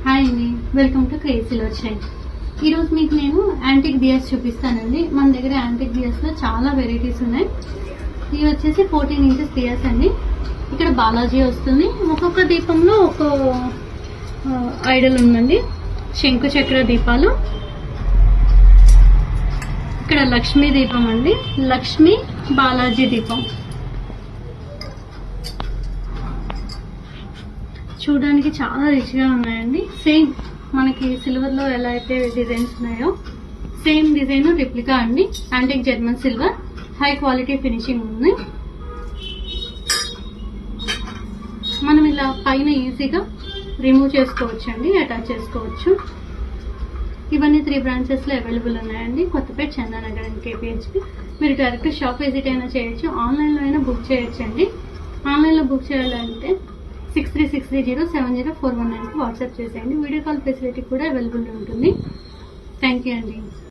Hi అండి, welcome to crazy silver shine. ఈరోజు మీకు నేను యాంటిక్ దియాస్ చూపిస్తానండి. మన దగ్గర యాంటిక్ దియాస్లో చాలా వెరైటీస్ ఉన్నాయి. ఇవి వచ్చేసి 14 ఇంచెస్ దియాస్ అండి. ఇక్కడ బాలాజీ వస్తుంది. ఒక్కొక్క దీపంలో ఒక ఐడల్ ఉందండి. శంకు చక్ర దీపాలు. ఇక్కడ లక్ష్మీ దీపం అండి, లక్ష్మీ బాలాజీ దీపం. చూడడానికి చాలా రిచ్గా ఉన్నాయండి. సేమ్ మనకి సిల్వర్ లో ఎలా అయితే డిజైన్స్ ఉన్నాయో సేమ్ డిజైన్ రిప్లికా అండి. Antique German silver, high quality finishing ఉంది. మనం ఇలా పైన ఈజీగా రిమూవ్ చేసుకోవచ్చు అండి, అటాచ్ చేసుకోవచ్చు. ఇవన్నీ 3 బ్రాంచెస్ లో అవైలబుల్ ఉన్నాయండి. కొత్తపేట, చందానగర్ అండ్ కేపీహెచ్పి. మీరు డైరెక్ట్ షాప్ విజిట్ అయినా చేయొచ్చు, ఆన్లైన్ లో అయినా బుక్ చేయొచ్చు అండి. ఆన్లైన్ లో బుక్ చేయాలంటే 6363070419 వాట్సాప్ చేసేయండి. వీడియో కాల్ ఫెసిలిటీ కూడా అవైలబుల్ ఉంటుంది. థ్యాంక్ యూ అండి.